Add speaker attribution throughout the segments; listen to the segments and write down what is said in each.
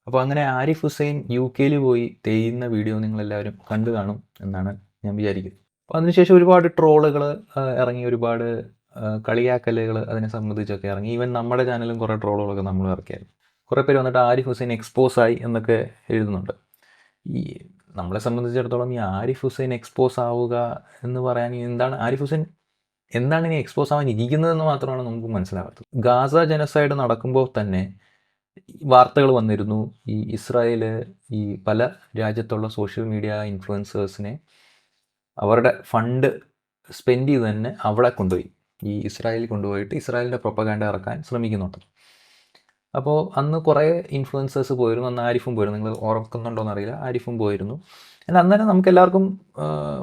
Speaker 1: അപ്പോൾ അങ്ങനെ ആരിഫ് ഹുസൈൻ UK പോയി തേയുന്ന വീഡിയോ നിങ്ങളെല്ലാവരും കണ്ടു കാണും എന്നാണ് ഞാൻ വിചാരിക്കുന്നത്. അപ്പോൾ അതിനുശേഷം ഒരുപാട് ട്രോളുകൾ ഇറങ്ങി, ഒരുപാട് കളിയാക്കലുകൾ അതിനെ സംബന്ധിച്ചൊക്കെ ഇറങ്ങി. ഈവൻ നമ്മുടെ ചാനലും കുറേ ട്രോളുകളൊക്കെ നമ്മൾ ഇറക്കിയായിരുന്നു. കുറേ പേര് വന്നിട്ട് ആരിഫ് ഹുസൈൻ എക്സ്പോസ് ആയി എന്നൊക്കെ എഴുതുന്നുണ്ട്. ഈ നമ്മളെ സംബന്ധിച്ചിടത്തോളം ഈ ആരിഫ് ഹുസൈൻ എക്സ്പോസ് ആവുക എന്ന് പറയാൻ എന്താണ് ആരിഫ് ഹുസൈൻ എന്താണ് ഇനി എക്സ്പോസ് ആവാൻ ഇരിക്കുന്നതെന്ന് മാത്രമാണ് നമുക്ക് മനസ്സിലാകാത്തത്. ഗാസ ജനസൈഡ് നടക്കുമ്പോൾ തന്നെ വാർത്തകൾ വന്നിരുന്നു, ഈ ഇസ്രായേൽ ഈ പല രാജ്യത്തുള്ള സോഷ്യൽ മീഡിയ ഇൻഫ്ലുവൻസേഴ്സിനെ അവരുടെ ഫണ്ട് സ്പെൻഡ് ചെയ്ത് തന്നെ അവിടെ കൊണ്ടുപോയി, ഈ ഇസ്രായേലിൽ കൊണ്ടുപോയിട്ട് ഇസ്രായേലിൻ്റെ പ്രൊപ്പഗാൻഡ ഇറക്കാൻ ശ്രമിക്കുന്നുണ്ട്. അപ്പോൾ അന്ന് കുറേ ഇൻഫ്ലുവൻസേഴ്സ് പോയിരുന്നു, അന്ന് ആരിഫും പോയിരുന്നു. നിങ്ങൾ ഓർക്കുന്നുണ്ടോയെന്ന് അറിയില്ല, ആരിഫും പോയിരുന്നു. എന്നാൽ അന്നേരം നമുക്ക് എല്ലാവർക്കും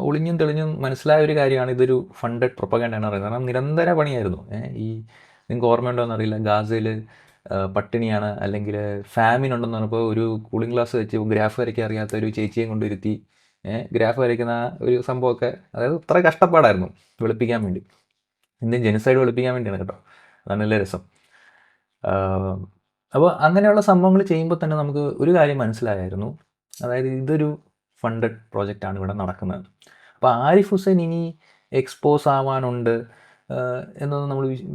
Speaker 1: ഒളിഞ്ഞും തെളിഞ്ഞും മനസ്സിലായ ഒരു കാര്യമാണ് ഇതൊരു ഫണ്ടഡ് പ്രൊപ്പഗാൻഡയാണ് പറയുന്നത്. കാരണം നിരന്തര പണിയായിരുന്നു. ഈ നിങ്ങൾക്ക് ഓർമ്മയുണ്ടോയെന്ന് അറിയില്ല, ഗാസയിൽ പട്ടിണിയാണ് അല്ലെങ്കിൽ ഫാമിൻ ഉണ്ടെന്ന് പറഞ്ഞപ്പോൾ ഒരു കൂളിംഗ് ഗ്ലാസ് വെച്ച് ഗ്രാഫ് വരയ്ക്കാൻ അറിയാത്ത ഒരു ചേച്ചിയെ കൊണ്ടിരുത്തി ഗ്രാഫ് വരയ്ക്കുന്ന ഒരു സംഭവമൊക്കെ, അതായത് ഇത്ര കഷ്ടപ്പാടായിരുന്നു വെളുപ്പിക്കാൻ വേണ്ടി. ഇന്ത്യൻ ജനസൈഡ് വെളുപ്പിക്കാൻ വേണ്ടിയാണ് കേട്ടോ, അതാണ് നല്ല രസം. അപ്പോൾ അങ്ങനെയുള്ള സംഭവങ്ങൾ ചെയ്യുമ്പോൾ തന്നെ നമുക്ക് ഒരു കാര്യം മനസ്സിലായായിരുന്നു, അതായത് ഇതൊരു ഫണ്ടഡ് പ്രോജക്റ്റാണ് ഇവിടെ നടക്കുന്നത്. അപ്പോൾ ആരിഫ് ഹുസൈൻ ഇനി എക്സ്പോസ് ആവാനുണ്ട് എന്നൊന്നും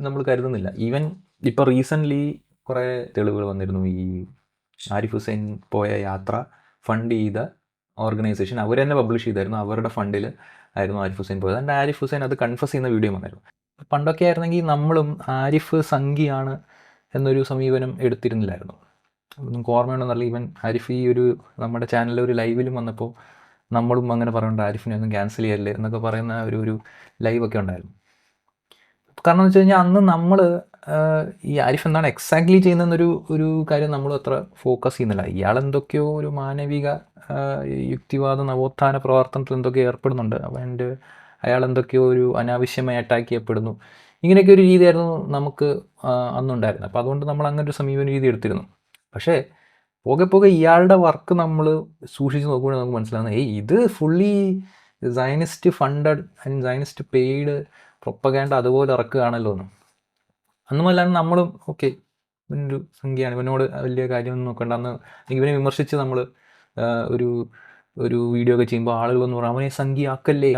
Speaker 1: നമ്മൾ കരുതുന്നില്ല. ഈവൻ ഇപ്പോൾ റീസെൻ്റ്ലി കുറേ തെളിവുകൾ വന്നിരുന്നു. ഈ ആരിഫ് ഹുസൈൻ പോയ യാത്ര ഫണ്ട് ചെയ്ത ഓർഗനൈസേഷൻ അവർ തന്നെ പബ്ലിഷ് ചെയ്തായിരുന്നു, അവരുടെ ഫണ്ടിൽ ആയിരുന്നു ആരിഫ് ഹുസൈൻ പോയത്. അതിൻ്റെ ആരിഫ് ഹുസൈൻ അത് കൺഫസ് ചെയ്യുന്ന വീഡിയോ വന്നായിരുന്നു. പണ്ടൊക്കെ ആയിരുന്നെങ്കിൽ നമ്മളും ആരിഫ് സംഘിയാണ് എന്നൊരു സമീപനം എടുത്തിരുന്നില്ലായിരുന്നു. നിങ്ങൾക്ക് ഓർമ്മയുണ്ടെന്നല്ല, ഈവൻ ആരിഫ് ഈ ഒരു നമ്മുടെ ചാനലിൽ ഒരു ലൈവിലും വന്നപ്പോൾ നമ്മളും അങ്ങനെ പറയുന്നുണ്ട്, ആരിഫിനെ ഒന്നും ക്യാൻസൽ ചെയ്യല്ലേ എന്നൊക്കെ പറയുന്ന ഒരു ലൈവൊക്കെ ഉണ്ടായിരുന്നു. കാരണം എന്ന് വെച്ച് കഴിഞ്ഞാൽ അന്ന് നമ്മൾ ഈ ആരിഫ് എന്താണ് എക്സാക്ട്ലി ചെയ്യുന്നതെന്നൊരു കാര്യം നമ്മൾ അത്ര ഫോക്കസ് ചെയ്യുന്നില്ല. ഇയാളെന്തൊക്കെയോ ഒരു മാനവിക യുക്തിവാദ നവോത്ഥാന പ്രവർത്തനത്തിൽ എന്തൊക്കെയോ ഏർപ്പെടുന്നുണ്ട്, അയാൾ എന്തൊക്കെയോ ഒരു അനാവശ്യമായി അറ്റാക്ക് ചെയ്യപ്പെടുന്നു, ഇങ്ങനെയൊക്കെ ഒരു രീതിയായിരുന്നു നമുക്ക് അന്നുണ്ടായിരുന്നത്. അപ്പോൾ അതുകൊണ്ട് നമ്മൾ അങ്ങനെ ഒരു സമീപന രീതി എടുത്തിരുന്നു. പക്ഷേ പോകെ പോകെ ഇയാളുടെ വർക്ക് നമ്മൾ സൂക്ഷിച്ച് നോക്കുമ്പോൾ നമുക്ക് മനസ്സിലാകുന്നത് ഇത് fully Zionist funded and Zionist paid propaganda അതുപോലെ ഇറക്കുകയാണല്ലോ എന്ന്. അന്നുമല്ലാണ്ട് നമ്മളും ഓക്കെ ഇവനൊരു സംഖ്യയാണ്, ഇവനോട് വലിയ കാര്യമൊന്നും നോക്കണ്ട, അന്ന് ഇവനെ വിമർശിച്ച് നമ്മൾ ഒരു വീഡിയോ ഒക്കെ ചെയ്യുമ്പോൾ ആളുകളൊന്നും പറയും അവനെ സംഖ്യയാക്കല്ലേ,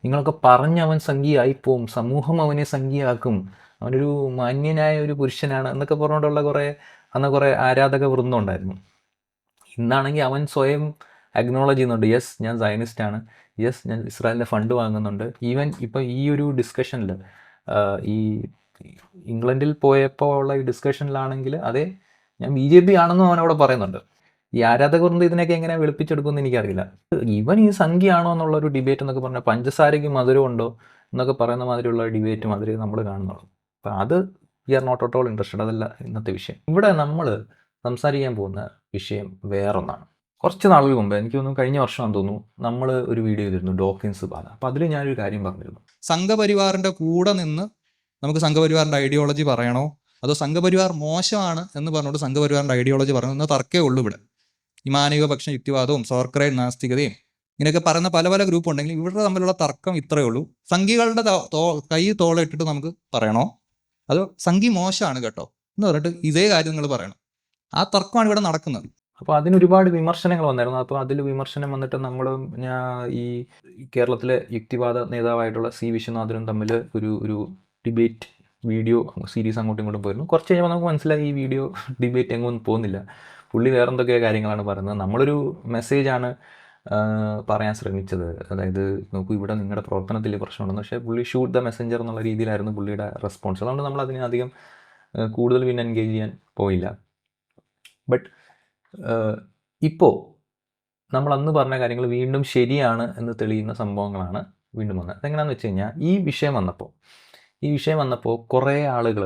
Speaker 1: നിങ്ങളൊക്കെ പറഞ്ഞ് അവൻ സംഖ്യയായിപ്പോവും, സമൂഹം അവനെ സംഖ്യയാക്കും, അവനൊരു മാന്യനായ ഒരു പുരുഷനാണ് എന്നൊക്കെ പറഞ്ഞുകൊണ്ടുള്ള കുറേ ആരാധക വൃന്ദം ഉണ്ടായിരുന്നു. ഇന്നാണെങ്കിൽ അവൻ സ്വയം അക്നോളജ് ചെയ്യുന്നുണ്ട്, യെസ് ഞാൻ സയനിസ്റ്റാണ്, യെസ് ഞാൻ ഇസ്രായേലിൻ്റെ ഫണ്ട് വാങ്ങുന്നുണ്ട്. ഈവൻ ഇപ്പം ഈ ഒരു ഡിസ്കഷനിൽ ഈ ഇംഗ്ലണ്ടിൽ പോയപ്പോൾ ഉള്ള ഈ ഡിസ്കഷനിലാണെങ്കിൽ അതെ ഞാൻ BJP ആണെന്നും അവനവിടെ പറയുന്നുണ്ട്. ഈ ആരാധകവൃന്ദം ഇതിനൊക്കെ എങ്ങനെ വെളുപ്പിച്ചെടുക്കുമെന്ന് എനിക്കറിയില്ല. ഇവൻ ഈ സംഖ്യയാണോ എന്നുള്ളൊരു ഡിബേറ്റ് എന്നൊക്കെ പറഞ്ഞാൽ പഞ്ചസാരയ്ക്ക് മധുരം ഉണ്ടോ എന്നൊക്കെ പറയുന്ന മാതിരിയുള്ള ഡിബേറ്റ് മാതിരി നമ്മൾ കാണുന്നുള്ളൂ. അപ്പം അത് we are not at all interested, അതല്ല ഇന്നത്തെ വിഷയം. ഇവിടെ നമ്മൾ സംസാരിക്കാൻ പോകുന്ന വിഷയം വേറൊന്നാണ്. കുറച്ച് നാളുകൾ മുമ്പ്, എനിക്ക് തോന്നുന്നു കഴിഞ്ഞ വർഷമാണെന്ന് തോന്നുന്നു, നമ്മൾ ഒരു വീഡിയോ ചെയ്തിരുന്നു ഡോക്കിൻസ് ബാധ. അപ്പോൾ അതിൽ ഞാനൊരു കാര്യം പറഞ്ഞിരുന്നു,
Speaker 2: സംഘപരിവാറിൻ്റെ കൂടെ നിന്ന് നമുക്ക് സംഘപരിവാറിൻ്റെ ഐഡിയോളജി പറയണോ അതോ സംഘപരിവാർ മോശമാണ് എന്ന് പറഞ്ഞുകൊണ്ട് സംഘപരിവാറിൻ്റെ ഐഡിയോളജി പറയണമെന്ന് തർക്കേ ഉള്ളൂ ഇവിടെ. ഈ മാനവിക പക്ഷ യുക്തിവാദവും സോർക്രൈറ്റ് നാസ്തികതയും ഇങ്ങനെയൊക്കെ പറയുന്ന പല ഗ്രൂപ്പ് ഉണ്ടെങ്കിൽ ഇവരുടെ തമ്മിലുള്ള തർക്കം ഇത്രയേ ഉള്ളൂ. സംഘികളുടെ കൈ തോളിട്ടിട്ട് നമുക്ക് പറയണോ അതോ സംഘി മോശമാണ് കേട്ടോ എന്ന് പറഞ്ഞിട്ട് ഇതേ കാര്യം നിങ്ങൾ പറയണം. ആ തർക്കമാണ് ഇവിടെ നടക്കുന്നത്.
Speaker 1: അപ്പോൾ അതിനൊരുപാട് വിമർശനങ്ങൾ വന്നായിരുന്നു. അപ്പോൾ അതിൽ വിമർശനം വന്നിട്ട് ഈ കേരളത്തിലെ യുക്തിവാദ നേതാവായിട്ടുള്ള C വിശ്വനാഥനും തമ്മിൽ ഒരു ഡിബേറ്റ് വീഡിയോ സീരീസ് അങ്ങോട്ടും ഇങ്ങോട്ടും പോയിരുന്നു. കുറച്ച് കഴിയുമ്പോൾ നമുക്ക് മനസ്സിലായി ഈ വീഡിയോ ഡിബേറ്റ് എങ്ങൊന്നും പോകുന്നില്ല, പുള്ളി വേറെ എന്തൊക്കെ കാര്യങ്ങളാണ് പറയുന്നത്. നമ്മളൊരു മെസ്സേജാണ് പറയാൻ ശ്രമിച്ചത്, അതായത് നോക്കൂ ഇവിടെ നിങ്ങളുടെ പ്രവർത്തനത്തിൽ പ്രശ്നമുണ്ടെന്ന്. പക്ഷേ പുള്ളി ഷൂട്ട് ദ മെസ്സഞ്ചർ എന്നുള്ള രീതിയിലായിരുന്നു പുള്ളിയുടെ റെസ്പോൺസ്. അതുകൊണ്ട് നമ്മൾ അതിനെ അധികം കൂടുതൽ പിന്നെ എൻഗേജ് ചെയ്യാൻ പോയില്ല. ബട്ട് ഇപ്പോൾ നമ്മൾ അന്ന് പറഞ്ഞ കാര്യങ്ങൾ വീണ്ടും ശരിയാണ് എന്ന് തെളിയുന്ന സംഭവങ്ങളാണ് വീണ്ടും വന്നത്. അതെങ്ങനെയാണെന്ന് വെച്ച് കഴിഞ്ഞാൽ ഈ വിഷയം വന്നപ്പോൾ കുറേ ആളുകൾ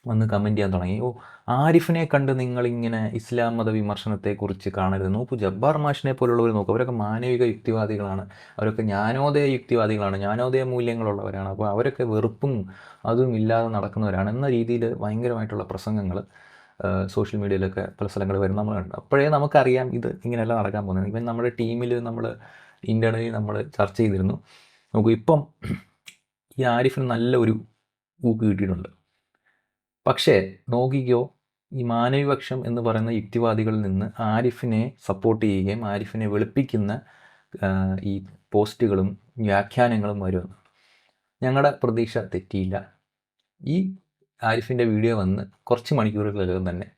Speaker 1: വന്ന് കമൻറ്റ് ചെയ്യാൻ തുടങ്ങി, ആരിഫിനെ കണ്ട് നിങ്ങളിങ്ങനെ ഇസ്ലാം മത വിമർശനത്തെക്കുറിച്ച് കാണരുത്, നോക്കൂ ജബ്ബാർ മാഷിനെ പോലുള്ളവർ നോക്കൂ, അവരൊക്കെ മാനവിക യുക്തിവാദികളാണ്, അവരൊക്കെ ജ്ഞാനോദയ യുക്തിവാദികളാണ്, ജ്ഞാനോദയ മൂല്യങ്ങളുള്ളവരാണ്, അപ്പോൾ അവരൊക്കെ വെറുപ്പും അതും ഇല്ലാതെ നടക്കുന്നവരാണ് എന്ന രീതിയിൽ ഭയങ്കരമായിട്ടുള്ള പ്രസംഗങ്ങൾ സോഷ്യൽ മീഡിയയിലൊക്കെ പല സ്ഥലങ്ങളിൽ വരും നമ്മൾ കണ്ടു. അപ്പോഴേ നമുക്കറിയാം ഇത് ഇങ്ങനെയല്ല നടക്കാൻ പോകുന്നത്. ഇവൻ നമ്മുടെ ടീമിൽ നമ്മൾ ഇൻ്റേണലി നമ്മൾ ചർച്ച ചെയ്തിരുന്നു. നോക്കൂ ഇപ്പം ഈ ആരിഫിന് നല്ല ഒരു ഊക്ക് കിട്ടിയിട്ടുണ്ട്. പക്ഷേ നോക്കിക്കോ, ഈ മാനവിപക്ഷം എന്ന് പറയുന്ന യുക്തിവാദികളിൽ നിന്ന് ആരിഫിനെ സപ്പോർട്ട് ചെയ്യുകയും ആരിഫിനെ വെളുപ്പിക്കുന്ന ഈ പോസ്റ്റുകളും വ്യാഖ്യാനങ്ങളും വരുമെന്ന്. ഞങ്ങളുടെ പ്രതീക്ഷ തെറ്റിയില്ല. ഈ ആരിഫിൻ്റെ വീഡിയോ വന്ന് കുറച്ച് മണിക്കൂറുകളിലും തന്നെ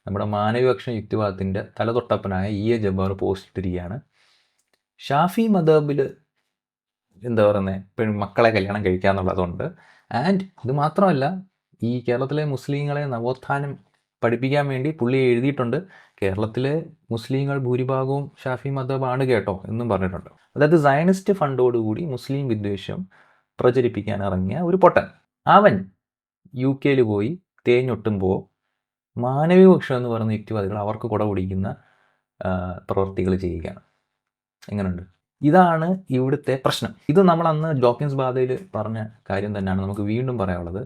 Speaker 1: നമ്മുടെ മാനവിപക്ഷം യുക്തിവാദത്തിൻ്റെ തലതൊട്ടപ്പനായ എ ജബ്ബാർ പോസ്റ്റ് ഇട്ടിരിക്കുകയാണ്. ഷാഫി മദബിൽ എന്താ പറയുന്നത്, മക്കളെ കല്യാണം കഴിക്കുക എന്നുള്ളതുകൊണ്ട്. ആൻഡ് ഇത് മാത്രമല്ല, ഈ കേരളത്തിലെ മുസ്ലിങ്ങളെ നവോത്ഥാനം പഠിപ്പിക്കാൻ വേണ്ടി പുള്ളി എഴുതിയിട്ടുണ്ട്, കേരളത്തിലെ മുസ്ലിങ്ങൾ ഭൂരിഭാഗവും ഷാഫി മദബാണ് കേട്ടോ എന്നും പറഞ്ഞിട്ടുണ്ട്. അതായത് സയനിസ്റ്റ് ഫണ്ടോടുകൂടി മുസ്ലിം വിദ്വേഷം പ്രചരിപ്പിക്കാൻ ഇറങ്ങിയ ഒരു പൊട്ടൻ. അവൻ UK പോയി തേഞ്ഞൊട്ടുമ്പോൾ മാനവികപക്ഷം എന്ന് പറയുന്ന യുക്തിവാദികൾ അവർക്ക് കുട പിടിക്കുന്ന പ്രവൃത്തികൾ ചെയ്യുകയാണ്. എങ്ങനെയുണ്ട്? ഇതാണ് ഇവിടുത്തെ പ്രശ്നം. ഇത് നമ്മൾ അന്ന് ജോക്കിൻസ് ബാധയിൽ പറഞ്ഞ കാര്യം തന്നെയാണ് നമുക്ക് വീണ്ടും പറയാനുള്ളത്.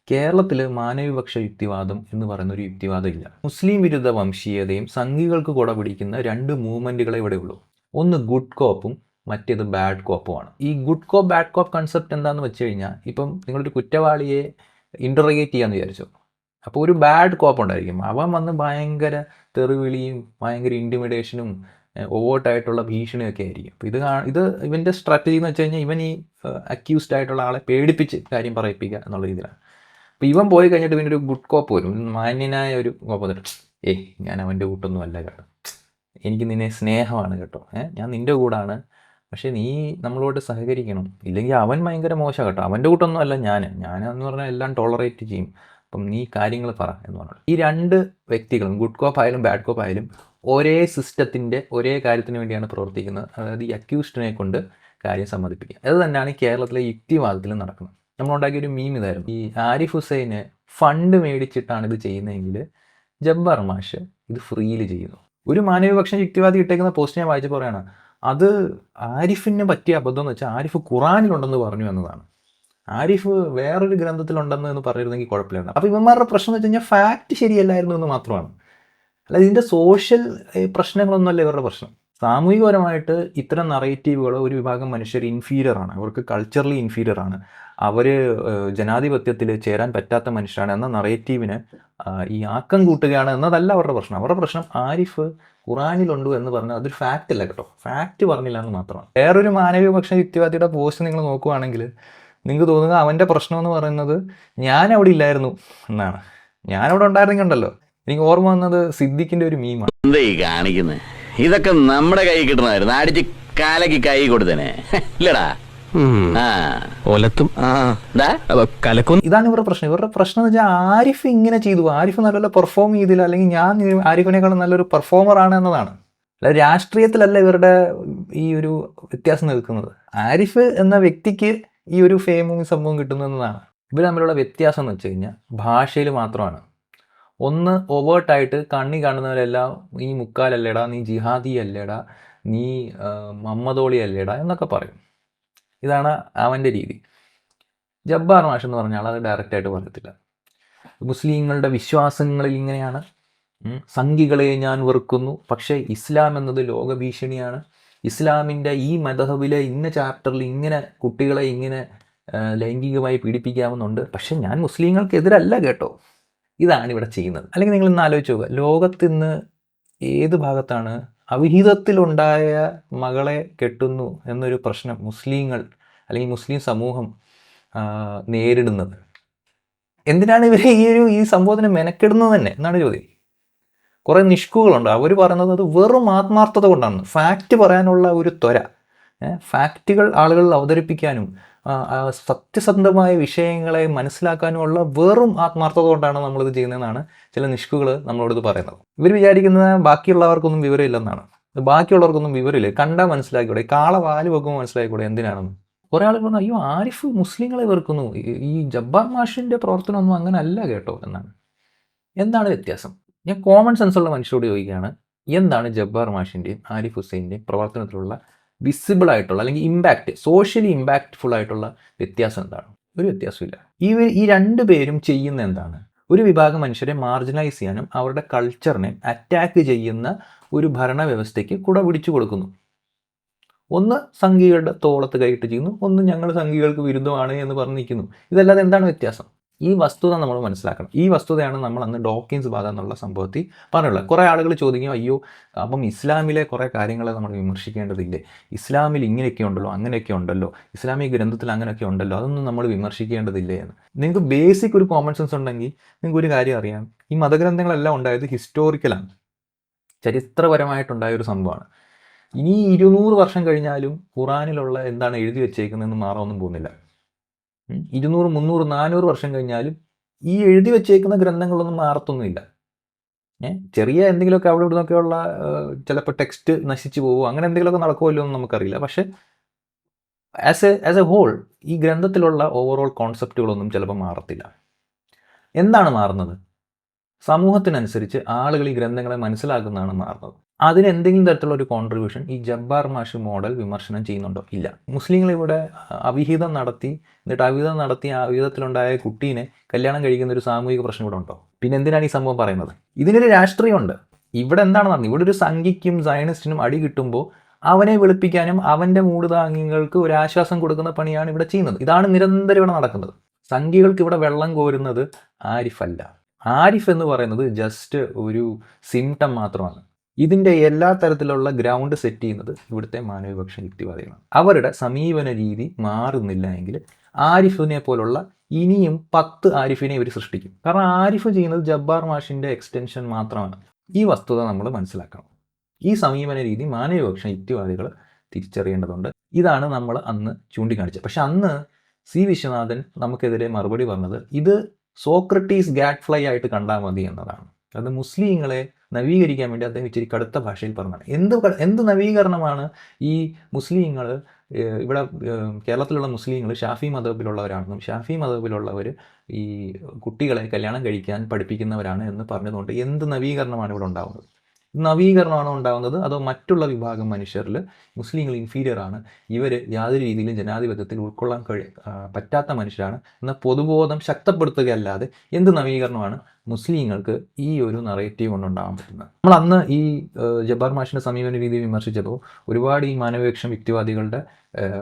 Speaker 1: കേരളത്തിൽ മാനവിപക്ഷ യുക്തിവാദം എന്ന് പറയുന്ന ഒരു യുക്തിവാദം ഇല്ല. മുസ്ലിം വിരുദ്ധ വംശീയതയും സംഘികൾക്ക് കുട പിടിക്കുന്ന 2 മൂവ്മെൻറ്റുകളെ ഇവിടെ ഉള്ളൂ. ഒന്ന് ഗുഡ് കോപ്പും മറ്റേത് ബാഡ് കോപ്പുമാണ്. ഈ ഗുഡ് കോപ്പ് ബാഡ് കോപ്പ് കൺസെപ്റ്റ് എന്താണെന്ന് വെച്ച് കഴിഞ്ഞാൽ, ഇപ്പം നിങ്ങളൊരു കുറ്റവാളിയെ ഇൻ്ററഗേറ്റ് ചെയ്യാമെന്ന് വിചാരിച്ചു, അപ്പോൾ ഒരു ബാഡ് കോപ്പ് ഉണ്ടായിരിക്കും. അവൻ വന്ന് ഭയങ്കര തെറിവിളിയും ഭയങ്കര ഇൻറ്റിമിഡേഷനും ഓവേർട്ടായിട്ടുള്ള ഭീഷണിയൊക്കെ ആയിരിക്കും. അപ്പോൾ ഇത് ഇവൻ്റെ സ്ട്രാറ്റജി എന്ന് വെച്ച് കഴിഞ്ഞാൽ, ഇവൻ ഈ അക്യൂസ്ഡ് ആയിട്ടുള്ള ആളെ പേടിപ്പിച്ച് കാര്യം പറയിപ്പിക്കുക എന്നുള്ള രീതിയിലാണ്. അപ്പോൾ ഇവൻ പോയി കഴിഞ്ഞിട്ട് ഇവനൊരു ഗുഡ് കോപ്പ് വരും, മാന്യനായ ഒരു കോപ്പ് വന്നിട്ട്, ഞാൻ അവൻ്റെ കൂട്ടൊന്നും അല്ല കേട്ടോ, എനിക്ക് നിന്നെ സ്നേഹമാണ് കേട്ടോ, ഞാൻ നിൻ്റെ കൂടാണ്, പക്ഷേ നീ നമ്മളോട് സഹകരിക്കണം, ഇല്ലെങ്കിൽ അവൻ ഭയങ്കര മോശം കേട്ടോ, അവൻ്റെ കൂട്ടൊന്നും അല്ല ഞാനെന്ന് പറഞ്ഞാൽ എല്ലാം ടോളറേറ്റ് ചെയ്യും, അപ്പം നീ കാര്യങ്ങൾ പറ എന്ന് പറഞ്ഞു. ഈ 2 വ്യക്തികളും ഗുഡ് കോപ്പ് ആയാലും ബാഡ് കോപ്പ് ആയാലും ഒരേ സിസ്റ്റത്തിൻ്റെ ഒരേ കാര്യത്തിന് വേണ്ടിയാണ് പ്രവർത്തിക്കുന്നത്. അതായത് ഈ അക്യൂസ്ഡിനെ കൊണ്ട് കാര്യം സമ്മതിപ്പിക്കുക. അത് തന്നെയാണ് കേരളത്തിലെ യുക്തിവാദത്തിൽ നടക്കുന്നത്. നമ്മളുണ്ടാക്കിയൊരു മീം ഇതായിരുന്നു, ഈ ആരിഫ് ഹുസൈന് ഫണ്ട് മേടിച്ചിട്ടാണ് ഇത് ചെയ്യുന്നതെങ്കിൽ ജബ്ബാർ മാഷ് ഇത് ഫ്രീയിൽ ചെയ്യുന്നു. ഒരു മാനവിപക്ഷം യുക്തിവാദി ഇട്ടേക്കുന്ന പോസ്റ്റ് ഞാൻ വായിച്ച് പറയാണ്, അത് ആരിഫിന് പറ്റിയ അബദ്ധം എന്ന് വെച്ചാൽ ആരിഫ് ഖുറാനിലുണ്ടെന്ന് പറഞ്ഞു എന്നതാണ്. ആരിഫ് വേറൊരു ഗ്രന്ഥത്തിലുണ്ടെന്ന് എന്ന് പറഞ്ഞിരുന്നെങ്കിൽ കുഴപ്പമില്ല. അപ്പോൾ ഇവന്മാരുടെ പ്രശ്നം എന്ന് വെച്ച് കഴിഞ്ഞാൽ ഫാക്റ്റ് ശരിയല്ലായിരുന്നു എന്ന് മാത്രമാണ്. അല്ല, ഇതിൻ്റെ സോഷ്യൽ പ്രശ്നങ്ങളൊന്നുമല്ല ഇവരുടെ പ്രശ്നം. സാമൂഹികപരമായിട്ട് ഇത്തരം നറേറ്റീവുകൾ ഒരു വിഭാഗം മനുഷ്യർ ഇൻഫീരിയറാണ്, അവർക്ക് കൾച്ചറലി ഇൻഫീരിയറാണ്, അവർ ജനാധിപത്യത്തിൽ ചേരാൻ പറ്റാത്ത മനുഷ്യരാണ് എന്ന നറേറ്റീവിന് ഈ ആക്കം കൂട്ടുകയാണ് എന്നതല്ല അവരുടെ പ്രശ്നം. അവരുടെ പ്രശ്നം ആരിഫ് ഖുറാനിലുണ്ട് എന്ന് പറഞ്ഞാൽ അതൊരു ഫാക്റ്റ് അല്ല കേട്ടോ, ഫാക്റ്റ് പറഞ്ഞില്ല എന്ന് മാത്രമാണ്. വേറൊരു മാനവികപക്ഷ യുക്തിവാദിയുടെ പോസ്റ്റ് നിങ്ങൾ നോക്കുകയാണെങ്കിൽ നിങ്ങൾക്ക് തോന്നുക അവൻ്റെ പ്രശ്നം എന്ന് പറയുന്നത് ഞാൻ അവിടെ ഇല്ലായിരുന്നു എന്നാണ്. ഞാനവിടെ ഉണ്ടായിരുന്നെങ്കിലുണ്ടല്ലോ, എനിക്ക് ഓർമ്മ വന്നത് സിദ്ദിഖിൻ്റെ ഒരു മീമാണ്.
Speaker 3: എന്താ ഈ കാണിക്കുന്നത്? ഇതൊക്കെ നമ്മുടെ കൈ കിട്ടണമായിരുന്നു, അടിച്ച് കാലക്ക് കൈ കൊടുത്തേനെ ഇല്ലടാ.
Speaker 1: ഇതാണ് ഇവരുടെ പ്രശ്നം. ഇവരുടെ പ്രശ്നം എന്ന് വെച്ചാൽ ആരിഫ് ഇങ്ങനെ ചെയ്തു, ആരിഫ് നല്ലപോലെ പെർഫോം ചെയ്തില്ല, അല്ലെങ്കിൽ ഞാൻ ആരിഫിനേക്കാളും നല്ലൊരു പെർഫോമർ ആണ് എന്നതാണ്. അല്ല, രാഷ്ട്രീയത്തിലല്ല ഇവരുടെ ഈ ഒരു വ്യത്യാസം നിൽക്കുന്നത്. ആരിഫ് എന്ന വ്യക്തിക്ക് ഈ ഒരു ഫെയിമും സംഭവം കിട്ടുന്നതാണ്. ഇവർ തമ്മിലുള്ള വ്യത്യാസം എന്ന് വെച്ച് കഴിഞ്ഞാൽ ഭാഷയിൽ മാത്രമാണ്. ഒന്ന് ഓവേർട്ടായിട്ട് കണ്ണി കാണുന്നവരെല്ലാം നീ മുക്കാലല്ലേടാ, നീ ജിഹാദി അല്ലേടാ, നീ മമ്മദോളി അല്ലേടാ എന്നൊക്കെ പറയും. ഇതാണ് അവൻ്റെ രീതി. ജബ്ബാർ മാഷ് എന്ന് പറഞ്ഞാൽ അത് ഡയറക്റ്റായിട്ട് പറയത്തില്ല. മുസ്ലിങ്ങളുടെ വിശ്വാസങ്ങളിൽ ഇങ്ങനെയാണ്, സംഘികളെ ഞാൻ വെറുക്കുന്നു, പക്ഷേ ഇസ്ലാം എന്നത് ലോകഭീഷണിയാണ്, ഇസ്ലാമിൻ്റെ ഈ മദ്ഹബിലെ ഇന്ന ചാപ്റ്ററിൽ ഇങ്ങനെ കുട്ടികളെ ഇങ്ങനെ ലൈംഗികമായി പീഡിപ്പിക്കാവുന്നുണ്ട്, പക്ഷെ ഞാൻ മുസ്ലിങ്ങൾക്കെതിരല്ല കേട്ടോ. ഇതാണ് ഇവിടെ ചെയ്യുന്നത്. അല്ലെങ്കിൽ നിങ്ങൾ ഇന്ന് ആലോചിച്ച് നോക്കുക, ലോകത്തിന്ന് ഏത് ഭാഗത്താണ് അവിഹിതത്തിലുണ്ടായ മകളെ കെട്ടുന്നു എന്നൊരു പ്രശ്നം മുസ്ലിങ്ങൾ അല്ലെങ്കിൽ മുസ്ലിം സമൂഹം നേരിടുന്നത്? എന്തിനാണ് ഇവർ ഈ സംഭവത്തിന് മെനക്കെടുന്നത് തന്നെ എന്നാണ് ചോദ്യം. കുറേ നിഷ്കുകളുണ്ട്, അവർ പറയുന്നത് അത് വെറും ആത്മാർത്ഥത കൊണ്ടാണ്, ഫാക്റ്റ് പറയാനുള്ള ഒരു ത്വര, ഫാക്റ്റുകൾ ആളുകളിൽ അവതരിപ്പിക്കാനും സത്യസന്ധമായ വിഷയങ്ങളെ മനസ്സിലാക്കാനുമുള്ള വെറും ആത്മാർത്ഥത കൊണ്ടാണ് നമ്മളിത് ചെയ്യുന്നതെന്നാണ് ചില നിഷ്കുകൾ നമ്മളോടിത് പറയുന്നത്. ഇവർ വിചാരിക്കുന്നത് ബാക്കിയുള്ളവർക്കൊന്നും വിവരമില്ലെന്നാണ്. ബാക്കിയുള്ളവർക്കൊന്നും വിവരമില്ല, കണ്ടാൽ മനസ്സിലാക്കിക്കൂടെ, കാള വാല് വെക്കുമ്പോൾ മനസ്സിലാക്കിക്കൂടെ എന്തിനാണെന്ന്. കുറേ ആളുകൾ പറഞ്ഞു, അയ്യോ ആരിഫ് മുസ്ലിങ്ങളെ വെറുക്കുന്നു, ഈ ജബ്ബാർ മാഷിൻ്റെ പ്രവർത്തനമൊന്നും അങ്ങനെ അല്ല കേട്ടോ എന്നാണ്. എന്താണ് വ്യത്യാസം? ഞാൻ കോമൺ സെൻസുള്ള മനുഷ്യരോട് ചോദിക്കുകയാണ്, എന്താണ് ജബ്ബാർ മാഷിൻ്റെയും ആരിഫ് ഹുസൈൻ്റെയും പ്രവർത്തനത്തിലുള്ള വിസിബിൾ ആയിട്ടുള്ള അല്ലെങ്കിൽ ഇമ്പാക്റ്റ്, സോഷ്യലി ഇമ്പാക്റ്റ്ഫുൾ ആയിട്ടുള്ള വ്യത്യാസം എന്താണ്? ഒരു വ്യത്യാസമില്ല. ഈ 2 പേരും ചെയ്യുന്ന എന്താണ്? ഒരു വിഭാഗം മനുഷ്യരെ മാർജിനലൈസ് ചെയ്യാനും അവരുടെ കൾച്ചറിനെ അറ്റാക്ക് ചെയ്യുന്ന ഒരു ഭരണവ്യവസ്ഥയ്ക്ക് കുട പിടിച്ചു കൊടുക്കുന്നു. ഒന്ന് സംഘികളുടെ തോളത്ത് കൈയിട്ട് ചെയ്യുന്നു, ഒന്ന് ഞങ്ങൾ സംഘികൾക്ക് വിരുദ്ധമാണ് എന്ന് പറഞ്ഞ് നിൽക്കുന്നു. ഇതല്ലാതെ എന്താണ് വ്യത്യാസം? ഈ വസ്തുത നമ്മൾ മനസ്സിലാക്കണം. ഈ വസ്തുതയാണ് നമ്മൾ അന്ന് ഡോക്കിൻസ് ബാധ എന്നുള്ള സംഭവത്തിൽ പറഞ്ഞുള്ളത്. കുറേ ആളുകൾ ചോദിക്കും, അയ്യോ അപ്പം ഇസ്ലാമിലെ കുറേ കാര്യങ്ങളെ നമ്മൾ വിമർശിക്കേണ്ടതില്ലേ, ഇസ്ലാമിൽ ഇങ്ങനെയൊക്കെ ഉണ്ടല്ലോ, അങ്ങനെയൊക്കെ ഉണ്ടല്ലോ, ഇസ്ലാമിക ഗ്രന്ഥത്തിൽ അങ്ങനെയൊക്കെ ഉണ്ടല്ലോ, അതൊന്നും നമ്മൾ വിമർശിക്കേണ്ടതില്ലേ എന്ന്. നിങ്ങൾക്ക് ബേസിക് ഒരു കോമൺ സെൻസ് ഉണ്ടെങ്കിൽ നിങ്ങൾക്ക് ഒരു കാര്യം അറിയാം, ഈ മതഗ്രന്ഥങ്ങളെല്ലാം ഉണ്ടായത് ഹിസ്റ്റോറിക്കലാണ്, ചരിത്രപരമായിട്ടുണ്ടായ ഒരു സംഭവമാണ്. ഇനി 200 വർഷം കഴിഞ്ഞാലും ഖുറാനിലുള്ള എന്താണ് എഴുതി വെച്ചേക്കുന്നതെന്ന് മാറാനൊന്നും പോകുന്നില്ല. 200, 300, 400 വർഷം കഴിഞ്ഞാലും ഈ എഴുതി വെച്ചേക്കുന്ന ഗ്രന്ഥങ്ങളൊന്നും മാറത്തൊന്നുമില്ല. ചെറിയ എന്തെങ്കിലുമൊക്കെ അവിടെ ഇവിടെ നിന്നൊക്കെയുള്ള ചിലപ്പോൾ ടെക്സ്റ്റ് നശിച്ചു പോകുമോ, അങ്ങനെ എന്തെങ്കിലുമൊക്കെ നടക്കുമല്ലോ എന്ന് നമുക്കറിയില്ല. പക്ഷേ ആസ് എ ഹോൾ ഈ ഗ്രന്ഥത്തിലുള്ള ഓവറോൾ കോൺസെപ്റ്റുകളൊന്നും ചിലപ്പോൾ മാറത്തില്ല. എന്താണ് മാറുന്നത്? സമൂഹത്തിനനുസരിച്ച് ആളുകൾ ഈ ഗ്രന്ഥങ്ങളെ മനസ്സിലാക്കുന്നതാണ് മാറുന്നത്. അതിന് എന്തെങ്കിലും തരത്തിലുള്ള ഒരു കോൺട്രിബ്യൂഷൻ ഈ ജബ്ബാർ മാഷ് മോഡൽ വിമർശനം ചെയ്യുന്നുണ്ടോ? ഇല്ല. മുസ്ലിങ്ങൾ ഇവിടെ അവിഹിതം നടത്തി, എന്നിട്ട് അവിഹിതം നടത്തി ആ അവിഹിതത്തിലുണ്ടായ കുട്ടീനെ കല്യാണം കഴിക്കുന്ന ഒരു സാമൂഹിക പ്രശ്നം ഇവിടെ ഉണ്ടോ? പിന്നെ എന്തിനാണ് ഈ സംഭവം പറയുന്നത്? ഇതിനൊരു രാഷ്ട്രീയമുണ്ട്. ഇവിടെ എന്താണ് നടന്നത്? ഇവിടെ ഒരു സംഘിക്കും സയനിസ്റ്റിനും അടി കിട്ടുമ്പോൾ അവനെ വെളുപ്പിക്കാനും അവൻ്റെ മൂടുതാങ്ങികൾക്ക് ഒരു ആശ്വാസം കൊടുക്കുന്ന പണിയാണ് ഇവിടെ ചെയ്യുന്നത്. ഇതാണ് നിരന്തരം ഇവിടെ നടക്കുന്നത്. സംഘികൾക്ക് ഇവിടെ വെള്ളം കോരുന്നത് ആരിഫല്ല. ആരിഫ് എന്ന് പറയുന്നത് ജസ്റ്റ് ഒരു സിംറ്റം മാത്രമാണ്. ഇതിൻ്റെ എല്ലാ തരത്തിലുള്ള ഗ്രൗണ്ട് സെറ്റ് ചെയ്യുന്നത് ഇവിടുത്തെ മാനവപക്ഷ യുക്തിവാദികളാണ്. അവരുടെ സമീപന രീതി മാറുന്നില്ല എങ്കിൽ ആരിഫിനെ പോലുള്ള ഇനിയും 10 ആരിഫിനെ ഇവർ സൃഷ്ടിക്കും. കാരണം ആരിഫ് ചെയ്യുന്നത് ജബ്ബാർ മാഷിൻ്റെ എക്സ്റ്റൻഷൻ മാത്രമാണ്. ഈ വസ്തുത നമ്മൾ മനസ്സിലാക്കണം. ഈ സമീപന രീതി മാനവപക്ഷ യുക്തിവാദികൾ തിരിച്ചറിയേണ്ടതുണ്ട്. ഇതാണ് നമ്മൾ അന്ന് ചൂണ്ടിക്കാണിച്ചത്. പക്ഷെ അന്ന് സി വിശ്വനാഥൻ നമുക്കെതിരെ മറുപടി പറഞ്ഞത് ഇത് സോക്രട്ടീസ് ഗാഡ് ഫ്ലൈ ആയിട്ട് കണ്ടാൽ മതി എന്നതാണ്. അത് മുസ്ലിങ്ങളെ നവീകരിക്കാൻ വേണ്ടി അദ്ദേഹം ഇച്ചിരി കടുത്ത ഭാഷയിൽ പറഞ്ഞതാണ്. എന്ത് നവീകരണമാണ് ഈ മുസ്ലിങ്ങൾ ഇവിടെ കേരളത്തിലുള്ള മുസ്ലിങ്ങൾ ഷാഫി മദഹബിലുള്ളവരാണെന്നും ഷാഫി മദഹബിലുള്ളവർ ഈ കുട്ടികളെ കല്യാണം കഴിക്കാൻ പഠിപ്പിക്കുന്നവരാണ് എന്ന് പറഞ്ഞതുകൊണ്ട് എന്ത് നവീകരണമാണ് ഇവിടെ ഉണ്ടാകുന്നത്? നവീകരണമാണോ ഉണ്ടാകുന്നത്, അതോ മറ്റുള്ള വിഭാഗം മനുഷ്യരിൽ മുസ്ലിങ്ങൾ ഇൻഫീരിയർ ആണ്, ഇവർ യാതൊരു രീതിയിലും ജനാധിപത്യത്തിൽ ഉൾക്കൊള്ളാൻ പറ്റാത്ത മനുഷ്യരാണ് എന്ന പൊതുബോധം ശക്തപ്പെടുത്തുകയല്ലാതെ എന്ത് നവീകരണമാണ് മുസ്ലിങ്ങൾക്ക് ഈ ഒരു നറേറ്റീവ് കൊണ്ടുണ്ടാകാൻ പറ്റുന്നത്? നമ്മൾ അന്ന് ഈ ജബ്ബാർ മാഷിൻ്റെ സമീപന രീതി വിമർശിച്ചപ്പോൾ ഒരുപാട് ഈ മാനവപക്ഷ യുക്തിവാദികളുടെ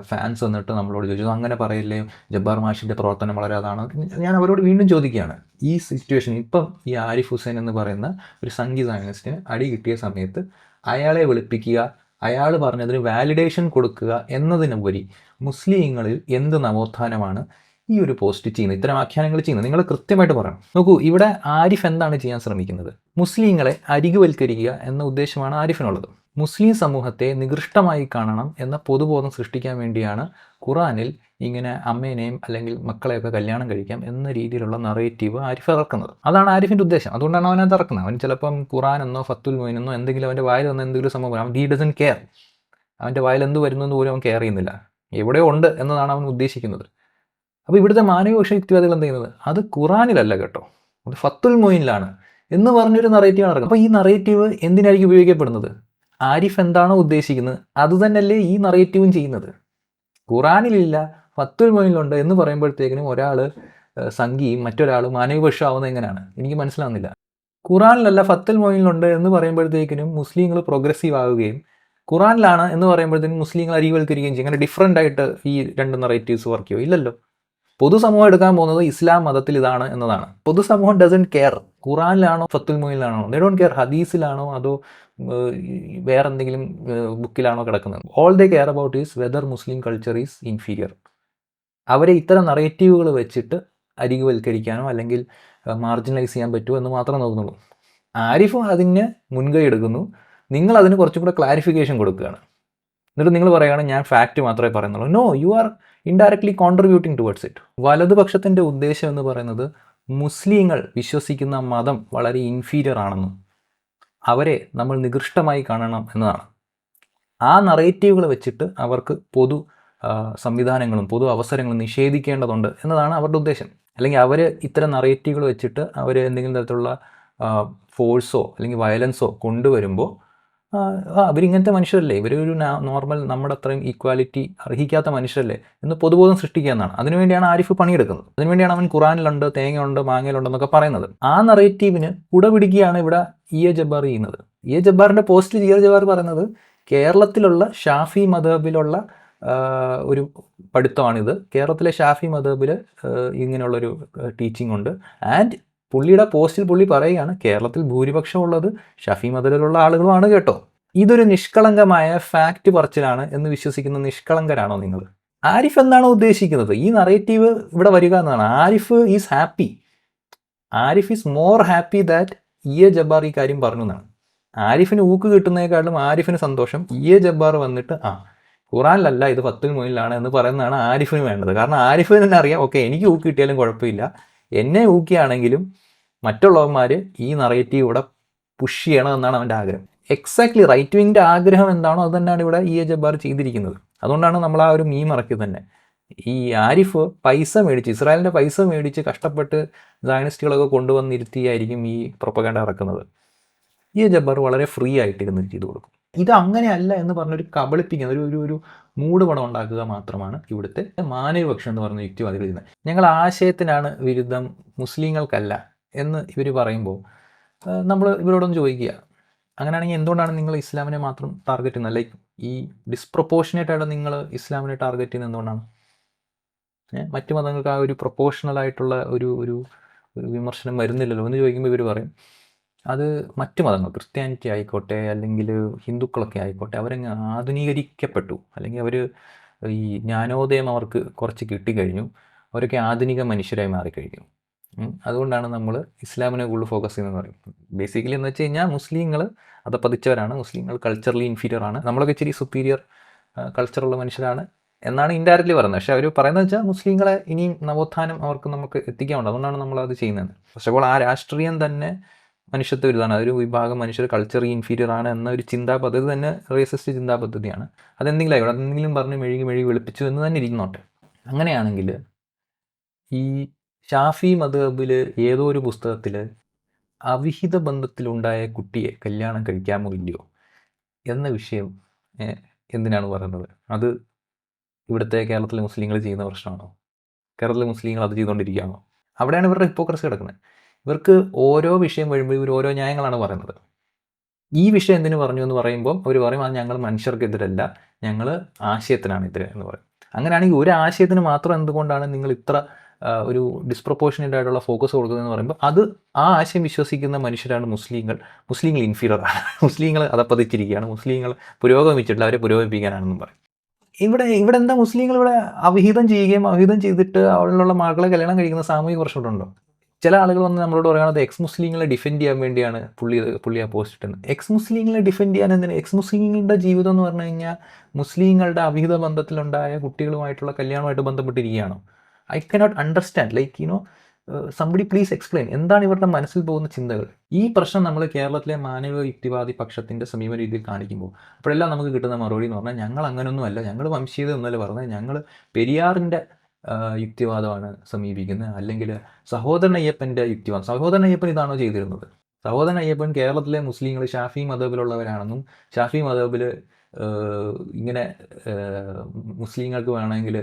Speaker 1: ഫാൻസ് വന്നിട്ട് നമ്മളോട് ചോദിച്ചു, അങ്ങനെ പറയല്ലേ, ജബ്ബാർ മാഷിൻ്റെ പ്രവർത്തനം വളരെ അതാണ്. ഞാൻ അവരോട് വീണ്ടും ചോദിക്കുകയാണ്, ഈ സിറ്റുവേഷൻ ഇപ്പം ഈ ആരിഫ് ഹുസൈൻ എന്ന് പറയുന്ന ഒരു സംഗീത സയനിസ്റ്റിന് അടി കിട്ടിയ സമയത്ത് അയാളെ വെളുപ്പിക്കുക, അയാൾ പറഞ്ഞതിന് വാലിഡേഷൻ കൊടുക്കുക എന്നതിനുപരി മുസ്ലിങ്ങളിൽ എന്ത് നവോത്ഥാനമാണ് ഈ ഒരു പോസ്റ്റ് ചെയ്യുന്നത്, ഇത്തരം ആഖ്യാനങ്ങൾ ചെയ്യുന്നത്? നിങ്ങൾ കൃത്യമായിട്ട് പറയണം. നോക്കൂ, ഇവിടെ ആരിഫ് എന്താണ് ചെയ്യാൻ ശ്രമിക്കുന്നത്? മുസ്ലിങ്ങളെ അരികുവൽക്കരിക്കുക എന്ന ഉദ്ദേശമാണ് ആരിഫിനുള്ളത്. മുസ്ലിം സമൂഹത്തെ നികൃഷ്ടമായി കാണണം എന്ന പൊതുബോധം സൃഷ്ടിക്കാൻ വേണ്ടിയാണ് ഖുറാനിൽ ഇങ്ങനെ അമ്മേനെയും അല്ലെങ്കിൽ മക്കളെയൊക്കെ കല്യാണം കഴിക്കാം എന്ന രീതിയിലുള്ള നറേറ്റീവ് ആരിഫ് ഇറക്കുന്നത്. അതാണ് ആരിഫിൻ്റെ ഉദ്ദേശം. അതുകൊണ്ടാണ് അവനത് ഇറക്കുന്നത്. അവൻ ചിലപ്പം ഖുറാൻ എന്നോ ഫത്തുൽ മൊയിൻ എന്നോ എന്തെങ്കിലും അവൻ്റെ വായിൽ വന്ന എന്തെങ്കിലും സംഭവം അവൻ ഡസൻ കെയർ. അവൻ്റെ വായിൽ എന്ത് വരുന്നു എന്ന് പോലും അവൻ കെയർ ചെയ്യുന്നില്ല. എവിടെയോ ഉണ്ട് എന്നതാണ് അവൻ ഉദ്ദേശിക്കുന്നത്. അപ്പോൾ ഇവിടുത്തെ മാനവപക്ഷ യുക്തിവാദികൾ എന്ത് ചെയ്യുന്നത്? അത് ഖുറാനിലല്ല കേട്ടോ, അത് ഫത്തുൽ മൊയിനിലാണ് എന്ന് പറഞ്ഞൊരു നറേറ്റീവാണ് ഇറക്കുന്നത്. അപ്പോൾ ഈ നറേറ്റീവ് എന്തിനായിരിക്കും ഉപയോഗിക്കപ്പെടുന്നത്? ആരിഫ് എന്താണോ ഉദ്ദേശിക്കുന്നത് അത് തന്നെയല്ലേ ഈ നറേറ്റീവും ചെയ്യുന്നത്. ഖുറാനിലില്ല, ഫത്തുൽ മൊയിനിലുണ്ട് എന്ന് പറയുമ്പോഴത്തേക്കിനും ഒരാൾ സംഘിയും മറ്റൊരാൾ മാനവപക്ഷമാവുന്നത് എങ്ങനെയാണ്? എനിക്ക് മനസ്സിലാവുന്നില്ല. ഖുറാനിലല്ല ഫത്തുൽ മൊയിനിലുണ്ട് എന്ന് പറയുമ്പോഴത്തേക്കിനും മുസ്ലിങ്ങൾ പ്രോഗ്രസീവ് ആവുകയും ഖുറാനിലാണ് എന്ന് പറയുമ്പോഴത്തേക്കും മുസ്ലിങ്ങൾ അരിവൽക്കരിക്കുകയും ചെയ്യും. അങ്ങനെ ഡിഫറൻ്റ് ആയിട്ട് ഈ രണ്ട് നറേറ്റീവ്സ് വർക്ക് ചെയ്യുമോ? ഇല്ലല്ലോ. പൊതുസമൂഹം എടുക്കാൻ പോകുന്നത് ഇസ്ലാം മതത്തിൽ ഇതാണ് എന്നതാണ്. പൊതുസമൂഹം ഡസൻറ്റ് കെയർ ഖുറാനിലാണോ ഫത്തുൽ മൊയിനിലാണോ, ദേ ഡോണ്ട് കെയർ ഹദീസിലാണോ അതോ വേറെ എന്തെങ്കിലും ബുക്കിലാണോ കിടക്കുന്നത്. All they care about is whether Muslim culture is inferior. അവരെ ഇത്തരം നറേറ്റീവുകൾ വെച്ചിട്ട് അരികുവൽക്കരിക്കാനോ അല്ലെങ്കിൽ മാർജിനലൈസ് ചെയ്യാൻ പറ്റുമോ എന്ന് മാത്രമേ നോക്കുന്നുള്ളൂ. ആരിഫും അതിന് മുൻകൈ എടുക്കുന്നു, നിങ്ങൾ അതിന് കുറച്ചും കൂടെ ക്ലാരിഫിക്കേഷൻ കൊടുക്കുകയാണ്. എന്നിട്ട് നിങ്ങൾ പറയുകയാണ് ഞാൻ ഫാക്റ്റ് മാത്രമേ പറയുന്നുള്ളൂ. No, you are indirectly contributing towards it. വലതുപക്ഷത്തിൻ്റെ ഉദ്ദേശം എന്ന് പറയുന്നത് മുസ്ലിങ്ങൾ വിശ്വസിക്കുന്ന മതം വളരെ ഇൻഫീരിയർ ആണെന്നും അവരെ നമ്മൾ നികൃഷ്ടമായി കാണണം എന്നതാണ്. ആ നറേറ്റീവുകൾ വെച്ചിട്ട് അവർക്ക് പൊതു സംവിധാനങ്ങളും പൊതു അവസരങ്ങളും നിഷേധിക്കേണ്ടതുണ്ട് എന്നതാണ് അവരുടെ ഉദ്ദേശം. അല്ലെങ്കിൽ അവർ ഇത്തരം നറേറ്റീവുകൾ വെച്ചിട്ട് അവർ എന്തെങ്കിലും തരത്തിലുള്ള ഫോഴ്സോ അല്ലെങ്കിൽ വയലൻസോ കൊണ്ടുവരുമ്പോൾ അവരിങ്ങനത്തെ മനുഷ്യരല്ലേ, ഇവരൊരു നോർമൽ നമ്മുടെ അത്രയും ഈക്വാലിറ്റി അർഹിക്കാത്ത മനുഷ്യരല്ലേ എന്ന് പൊതുബോധം സൃഷ്ടിക്കുക എന്നാണ്. അതിനുവേണ്ടിയാണ് ആരിഫ് പണിയെടുക്കുന്നത്. അതിനുവേണ്ടിയാണ് അവൻ ഖുറാനിലുണ്ട്, തേങ്ങയുണ്ട്, മാങ്ങയിലുണ്ടെന്നൊക്കെ പറയുന്നത്. ആ നറേറ്റീവിന് കുടപിടിക്കുകയാണ് ഇവിടെ ഇ എ ജബ്ബാർ ചെയ്യുന്നത്. ഇ എ ജബ്ബാറിൻ്റെ പോസ്റ്റിൽ ഇ എ ജബ്ബാർ പറയുന്നത് കേരളത്തിലുള്ള ഷാഫി മദഹബിലുള്ള ഒരു പഠിത്തമാണിത്. കേരളത്തിലെ ഷാഫി മദ്ഹബിൽ ഇങ്ങനെയുള്ളൊരു ടീച്ചിങ് ഉണ്ട്. ആൻഡ് പുള്ളിയുടെ പോസ്റ്റിൽ പുള്ളി പറയുകയാണ് കേരളത്തിൽ ഭൂരിപക്ഷം ഉള്ളത് ഷാഫി മദ്ഹബിലുള്ള ആളുകളുമാണ് കേട്ടോ. ഇതൊരു നിഷ്കളങ്കമായ ഫാക്റ്റ് പറച്ചിലാണ് എന്ന് വിശ്വസിക്കുന്ന നിഷ്കളങ്കരാണോ നിങ്ങൾ? ആരിഫ് എന്താണോ ഉദ്ദേശിക്കുന്നത്? ഈ നറേറ്റീവ് ഇവിടെ വരിക എന്നാണ്. Arif is happy. Arif is more happy that E A Jabbar ഈ കാര്യം പറഞ്ഞു എന്നാണ്. ആരിഫിന് ഊക്ക് കിട്ടുന്നതിനേക്കാളും ആരിഫിന് സന്തോഷം ഇ എ ജബ്ബാർ വന്നിട്ട് ഖുറാനിലല്ല ഇത് 10 മുന്നിലാണ് എന്ന് പറയുന്നതാണ് ആരിഫിന് വേണ്ടത്. കാരണം ആരിഫിന് തന്നെ അറിയാം, ഓക്കെ എനിക്ക് ഊക്ക് കിട്ടിയാലും കുഴപ്പമില്ല, എന്നെ ഊക്കിയാണെങ്കിലും മറ്റുള്ളവന്മാർ ഈ നറേറ്റീവ് ഇവിടെ പുഷ് ചെയ്യണം എന്നാണ് അവൻ്റെ ആഗ്രഹം. എക്സാക്ട്ലി റൈറ്റ് വിങ്ങിൻ്റെ ആഗ്രഹം എന്താണോ അത് തന്നെയാണ് ഇവിടെ ഇ എ ജബ്ബാർ ചെയ്തിരിക്കുന്നത്. അതുകൊണ്ടാണ് നമ്മൾ ആ ഒരു മീം ഇറക്കിയത് തന്നെ. ഈ ആരിഫ് പൈസ മേടിച്ച്, ഇസ്രായേലിൻ്റെ പൈസ മേടിച്ച് കഷ്ടപ്പെട്ട് സയനിസ്റ്റുകളൊക്കെ കൊണ്ടുവന്നിരുത്തിയായിരിക്കും ഈ പ്രൊപ്പഗാൻഡ ഇറക്കുന്നത്. ഇ എ ജബ്ബാർ വളരെ ഫ്രീ ആയിട്ടിരുന്ന് ചെയ്തു കൊടുക്കും. ഇത് അങ്ങനെയല്ല എന്ന് പറഞ്ഞൊരു കബളിപ്പിക്കുന്ന ഒരു മൂട് പണം ഉണ്ടാക്കുക മാത്രമാണ് ഇവിടുത്തെ മാനവപക്ഷം എന്ന് പറയുന്ന യുക്തിവാദികൾ ചെയ്യുന്നത്. ഞങ്ങൾ ആശയത്തിനാണ് വിരുദ്ധം, മുസ്ലിങ്ങൾക്കല്ല എന്ന് ഇവർ പറയുമ്പോൾ നമ്മൾ ഇവരോടൊന്ന് ചോദിക്കുക, അങ്ങനെയാണെങ്കിൽ എന്തുകൊണ്ടാണ് നിങ്ങൾ ഇസ്ലാമിനെ മാത്രം ടാർഗറ്റ് ചെയ്യുന്നത്? ലൈക്ക് ഈ ഡിസ്പ്രൊപ്പോർഷനേറ്റ് ആയിട്ട് നിങ്ങൾ ഇസ്ലാമിനെ ടാർഗറ്റ് ചെയ്യുന്നത് എന്തുകൊണ്ടാണ്? മറ്റു മതങ്ങൾക്ക് ആ ഒരു പ്രൊപ്പോർഷണൽ ആയിട്ടുള്ള ഒരു വിമർശനം വരുന്നില്ലല്ലോ എന്ന് ചോദിക്കുമ്പോൾ ഇവർ പറയും അത് മറ്റു മതങ്ങൾ, ക്രിസ്ത്യാനിറ്റി ആയിക്കോട്ടെ അല്ലെങ്കിൽ ഹിന്ദുക്കളൊക്കെ ആയിക്കോട്ടെ, അവരങ്ങ് ആധുനീകരിക്കപ്പെട്ടു, അല്ലെങ്കിൽ അവർ ഈ ജ്ഞാനോദയം അവർക്ക് കുറച്ച് കിട്ടിക്കഴിഞ്ഞു, അവരൊക്കെ ആധുനിക മനുഷ്യരായി മാറിക്കഴിഞ്ഞു. അതുകൊണ്ടാണ് നമ്മൾ ഇസ്ലാമിനെ കൂടുതൽ ഫോക്കസ് ചെയ്യുന്നതെന്ന് പറയും. ബേസിക്കലി എന്ന് വെച്ച് കഴിഞ്ഞാൽ മുസ്ലിങ്ങൾ അത് പതിച്ചവരാണ്, മുസ്ലിങ്ങൾ കൾച്ചറലി ഇൻഫീരിയർ ആണ്, നമ്മളൊക്കെ ഇച്ചിരി സുപ്പീരിയർ കൾച്ചറുള്ള മനുഷ്യരാണ് എന്നാണ് ഇൻഡയറക്റ്റ്ലി പറയുന്നത്. പക്ഷേ അവർ പറയുന്നത് വെച്ചാൽ മുസ്ലിങ്ങളെ ഇനിയും നവോത്ഥാനം അവർക്ക് നമുക്ക് എത്തിക്കാനുണ്ട്, അതുകൊണ്ടാണ് നമ്മളത് ചെയ്യുന്നത്. ഫസ്റ്റ് ഓഫ് ഓൾ ആ രാഷ്ട്രീയം തന്നെ മനുഷ്യത്വ വിരുദ്ധമാണ്. അതൊരു വിഭാഗം മനുഷ്യർ കൾച്ചറലി ഇൻഫീരിയർ ആണ് എന്ന ഒരു ചിന്താ പദ്ധതി തന്നെ റേസിസ്റ്റ് ചിന്താ പദ്ധതിയാണ്. അതെന്തെങ്കിലും ആയിക്കോട്ടെ, അതെന്തെങ്കിലും പറഞ്ഞ് മെഴുകി വെളുപ്പിച്ചു എന്ന് തന്നെ ഇരിക്കുന്നോട്ടെ. അങ്ങനെയാണെങ്കിൽ ഈ ഷാഫി മദ്ഹബിൽ ഏതോ ഒരു പുസ്തകത്തിൽ അവിഹിത ബന്ധത്തിലുണ്ടായ കുട്ടിയെ കല്യാണം കഴിക്കാമോ ഇല്ലയോ എന്ന വിഷയം എന്തിനാണ് പറയുന്നത്? അത് ഇവിടുത്തെ കേരളത്തിലെ മുസ്ലിങ്ങൾ ചെയ്യുന്ന പ്രശ്നമാണോ? കേരളത്തിലെ മുസ്ലിങ്ങൾ അത് ചെയ്തുകൊണ്ടിരിക്കുകയാണോ? അവിടെയാണ് ഇവരുടെ ഹിപ്പോക്രസി കിടക്കുന്നത്. ഇവർക്ക് ഓരോ വിഷയം വരുമ്പോൾ ഇവർ ഓരോ ന്യായങ്ങളാണ് പറയുന്നത്. ഈ വിഷയം എന്തിനു പറഞ്ഞു എന്ന് പറയുമ്പോൾ അവർ പറയും അത് ഞങ്ങൾ മനുഷ്യർക്കെതിരല്ല, ഞങ്ങൾ ആശയത്തിനാണ് എതിരെ എന്ന് പറയും. അങ്ങനെയാണെങ്കിൽ ഒരു ആശയത്തിന് മാത്രം എന്തുകൊണ്ടാണ് നിങ്ങൾ ഇത്ര ഒരു ഡിസ്പ്രൊപ്പോർഷനേറ്റ് ആയിട്ടുള്ള ഫോക്കസ് കൊടുക്കുന്നതെന്ന് പറയുമ്പോൾ അത് ആ ആശയം വിശ്വസിക്കുന്ന മനുഷ്യരാണ് മുസ്ലിങ്ങൾ. മുസ്ലിങ്ങൾ ഇൻഫീരിയറാണ്, മുസ്ലിങ്ങൾ അതപ്പതിച്ചിരിക്കുകയാണ്, മുസ്ലിങ്ങൾ പുരോഗമിച്ചിട്ടില്ല, അവരെ പുരോഗമിപ്പിക്കാനാണെന്നും പറയും. ഇവിടെ എന്താ മുസ്ലിങ്ങൾ ഇവിടെ അവിഹിതം ചെയ്യുകയും അവിഹിതം ചെയ്തിട്ട് അവിടെയുള്ള മക്കളെ കല്യാണം കഴിക്കുന്ന സാമൂഹിക പ്രശ്നമുണ്ടോ? ചില ആളുകൾ വന്ന് നമ്മളോട് പറയുന്നത് എക്സ് മുസ്ലിങ്ങളെ ഡിഫെൻഡ് ചെയ്യാൻ വേണ്ടിയാണ് പുള്ളി ആ പോസ്റ്റ് ഇട്ടുന്നത്. എക്സ് മുസ്ലിങ്ങളെ ഡിഫെൻഡ് ചെയ്യാൻ എന്തിനാണ്? എക്സ് മുസ്ലിങ്ങളുടെ ജീവിതം എന്ന് പറഞ്ഞു കഴിഞ്ഞാൽ മുസ്ലിങ്ങളുടെ അവിഹിത ബന്ധത്തിലുണ്ടായ കുട്ടികളുമായിട്ടുള്ള കല്യാണമായിട്ട് ബന്ധപ്പെട്ടിരിക്കുകയാണോ? I cannot understand. Like somebody please explain. എന്താണ് ഇവരുടെ മനസ്സിൽ പോകുന്ന ചിന്തകൾ? ഈ പ്രശ്നം നമ്മൾ കേരളത്തിലെ മാനവ യുക്തിവാദി പക്ഷത്തിൻ്റെ സമീപ രീതിയിൽ കാണിക്കുമ്പോൾ അപ്പോഴെല്ലാം നമുക്ക് കിട്ടുന്ന മറുപടി എന്ന് പറഞ്ഞാൽ ഞങ്ങൾ അങ്ങനെയൊന്നുമല്ല, ഞങ്ങൾ വംശീയത ഒന്നുമല്ല പറഞ്ഞത്, ഞങ്ങൾ പെരിയാറിൻ്റെ യുക്തിവാദമാണ് സമീപിക്കുന്നത്, അല്ലെങ്കിൽ സഹോദരൻ അയ്യപ്പൻ്റെ യുക്തിവാദം. സഹോദരൻ അയ്യപ്പൻ ഇതാണോ ചെയ്തിരുന്നത്? സഹോദരൻ അയ്യപ്പൻ കേരളത്തിലെ മുസ്ലിങ്ങൾ ഷാഫി മദ്ഹബിലുള്ളവരാണെന്നും ഷാഫി മദ്ഹബിൽ ഇങ്ങനെ മുസ്ലിങ്ങൾക്ക് വേണമെങ്കിൽ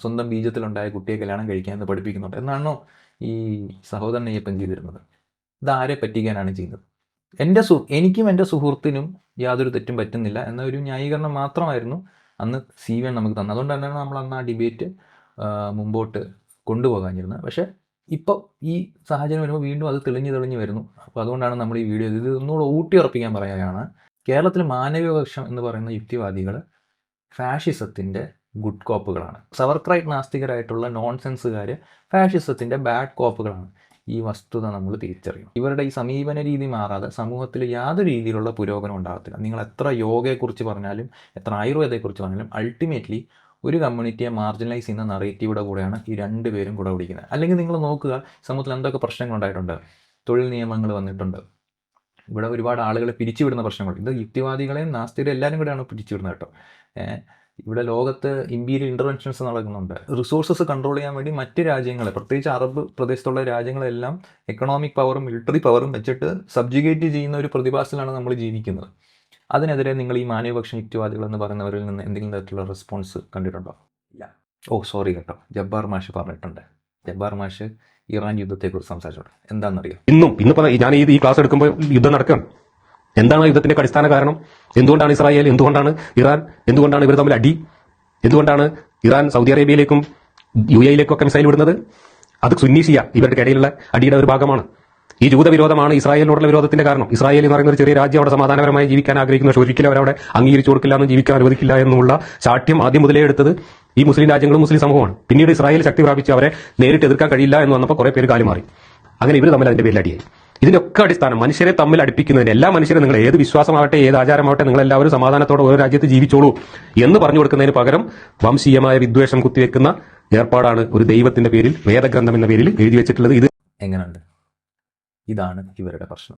Speaker 1: സ്വന്തം ബീജത്തിലുണ്ടായ കുട്ടിയെ കല്യാണം കഴിക്കാമെന്ന് പഠിപ്പിക്കുന്നുണ്ട് എന്നാണോ ഈ സഹോദരൻ അയ്യപ്പൻ ചെയ്തിരുന്നത്? ഇതാരെ പറ്റിക്കാനാണ് ചെയ്യുന്നത്? എനിക്കും എൻ്റെ സുഹൃത്തിനും യാതൊരു തെറ്റും പറ്റുന്നില്ല എന്ന ഒരു ന്യായീകരണം മാത്രമായിരുന്നു അന്ന് CVN നമുക്ക് തന്നത്. അതുകൊണ്ട് തന്നെയാണ് നമ്മൾ അന്ന് ആ ഡിബേറ്റ് മുമ്പോട്ട് കൊണ്ടുപോകാനിരുന്നത്. പക്ഷേ ഇപ്പോൾ ഈ സാഹചര്യം വരുമ്പോൾ വീണ്ടും അത് തെളിഞ്ഞ് വരുന്നു. അപ്പോൾ അതുകൊണ്ടാണ് നമ്മൾ ഈ വീഡിയോ ഇത് ഒന്നുകൂടെ ഊട്ടിയുറപ്പിക്കാൻ പറയുകയാണ്. കേരളത്തിൽ മാനവപക്ഷം എന്ന് പറയുന്ന യുക്തിവാദികൾ ഫാഷിസത്തിൻ്റെ ഗുഡ് കോപ്പുകളാണ്. സവർക്രൈറ്റ് നാസ്തികരായിട്ടുള്ള നോൺസെൻസുകാർ ഫാഷിസത്തിൻ്റെ ബാഡ് കോപ്പുകളാണ്. ഈ വസ്തുത നമ്മൾ തിരിച്ചറിയും. ഇവരുടെ ഈ സമീപന രീതി മാറാതെ സമൂഹത്തിൽ യാതൊരു രീതിയിലുള്ള പുരോഗമനം ഉണ്ടാകത്തില്ല. നിങ്ങൾ എത്ര യോഗയെക്കുറിച്ച് പറഞ്ഞാലും എത്ര ആയുർവേദത്തെക്കുറിച്ച് പറഞ്ഞാലും അൾട്ടിമേറ്റ്ലി ഒരു കമ്മ്യൂണിറ്റിയെ മാർജിനലൈസ് ചെയ്യുന്ന നറേറ്റീവിടെ കൂടെയാണ് ഈ രണ്ടുപേരും കൂടെ പിടിക്കുന്നത്. അല്ലെങ്കിൽ നിങ്ങൾ നോക്കുക, സമൂഹത്തിൽ എന്തൊക്കെ പ്രശ്നങ്ങളുണ്ടായിട്ടുണ്ട്. തൊഴിൽ നിയമങ്ങൾ വന്നിട്ടുണ്ട്, ഇവിടെ ഒരുപാട് ആളുകളെ പിരിച്ചുവിടുന്ന പ്രശ്നങ്ങൾ. ഇത് യുക്തിവാദികളെയും നാസ്തികരെയും എല്ലാവരും കൂടെയാണ് പിരിച്ചുവിടുന്നത് കേട്ടോ. ഇവിടെ ലോകത്ത് ഇമ്പീരിയൽ ഇൻ്റർവെൻഷൻസ് നടക്കുന്നുണ്ട്. റിസോഴ്സസ് കൺട്രോൾ ചെയ്യാൻ വേണ്ടി മറ്റ് രാജ്യങ്ങളെ, പ്രത്യേകിച്ച് അറബ് പ്രദേശത്തുള്ള രാജ്യങ്ങളെല്ലാം എക്കണോമിക് പവറും മിലിറ്ററി പവറും വെച്ചിട്ട് സബ്ജുഗേറ്റ് ചെയ്യുന്ന ഒരു പ്രതിഭാസത്തിലാണ് നമ്മൾ ജീവിക്കുന്നത്. അതിനെതിരെ നിങ്ങൾ ഈ മാനവപക്ഷം യുക്തിവാദികൾ എന്ന് പറയുന്നവരിൽ നിന്ന് എന്തെങ്കിലും തരത്തിലുള്ള റെസ്പോൺസ് കണ്ടിട്ടുണ്ടോ? ഇല്ല. സോറി കേട്ടോ, ജബ്ബാർ മാഷ് പറഞ്ഞിട്ടുണ്ട്. ജബ്ബാർ മാഷ് ഇറാൻ യുദ്ധത്തെക്കുറിച്ച് സംസാരിച്ചോട്ടെ. എന്താണെന്നറിയോ?
Speaker 4: ഇന്നിപ്പോൾ ഞാൻ ഈ ക്ലാസ് എടുക്കുമ്പോൾ യുദ്ധം നടക്കുകയാണ്. എന്താണ് യുദ്ധത്തിന്റെ അടിസ്ഥാന കാരണം? എന്തുകൊണ്ടാണ് ഇസ്രായേൽ, എന്തുകൊണ്ടാണ് ഇറാൻ, എന്തുകൊണ്ടാണ് ഇവർ തമ്മിൽ അടി? എന്തുകൊണ്ടാണ് ഇറാൻ സൗദി അറേബ്യയിലേക്കും UAE-യിലേക്കും ഒക്കെ മിസൈൽ വിടുന്നത്? അത് സുന്നി ഷിയ ഇവരുടെ ഇടയിലുള്ള അടിയുടെ ഒരു ഭാഗമാണ്. ഈ ജൂതവിരോധമാണ് ഇസ്രായേലിനോടുള്ള വിരോധത്തിന്റെ കാരണം. ഇസ്രായേൽ എന്ന് പറയുന്ന ഒരു ചെറിയ രാജ്യം അവിടെ സമാധാനപരമായി ജീവിക്കാൻ ആഗ്രഹിക്കുന്ന, പക്ഷേ ഒരിക്കലും അവരവിടെ അംഗീകരിച്ചു കൊടുക്കില്ല എന്നും ജീവിക്കാൻ അനുവദിക്കില്ല എന്നുള്ള ശാഠ്യം ആദ്യം മുതലേ എടുത്തത് ഈ മുസ്ലിം രാജ്യങ്ങളും മുസ്ലിം സമൂഹമാണ്. പിന്നീട് ഇസ്രായേൽ ശക്തി പ്രാപിച്ച് അവരെ നേരിട്ട് എതിർക്കാൻ കഴിയില്ല എന്ന് വന്നപ്പോൾ കുറെ പേര് കാലുമാറി. അങ്ങനെ ഇവർ തമ്മിൽ അതിന്റെ പേരിൽ അടിയായി. ഇതിനൊക്കെ അടിസ്ഥാനം മനുഷ്യരെ തമ്മിൽ അടുപ്പിക്കുന്നതിന്, എല്ലാ മനുഷ്യരും നിങ്ങൾ ഏത് വിശ്വാസമാവട്ടെ ഏത് ആചാരമാവട്ടെ നിങ്ങൾ എല്ലാവരും സമാധാനത്തോടെ ഓരോ രാജ്യത്ത് ജീവിച്ചോളൂ എന്ന് പറഞ്ഞു കൊടുക്കുന്നതിന് പകരം വംശീയമായ വിദ്വേഷം കുത്തിവെക്കുന്ന ഏർപ്പാടാണ് ഒരു ദൈവത്തിന്റെ പേരിൽ, വേദഗ്രന്ഥം എന്ന പേരിൽ എഴുതി വെച്ചിട്ടുള്ളത്. ഇത്
Speaker 1: എങ്ങനെയുണ്ട്? ഇതാണ് ഇവരുടെ പ്രശ്നം.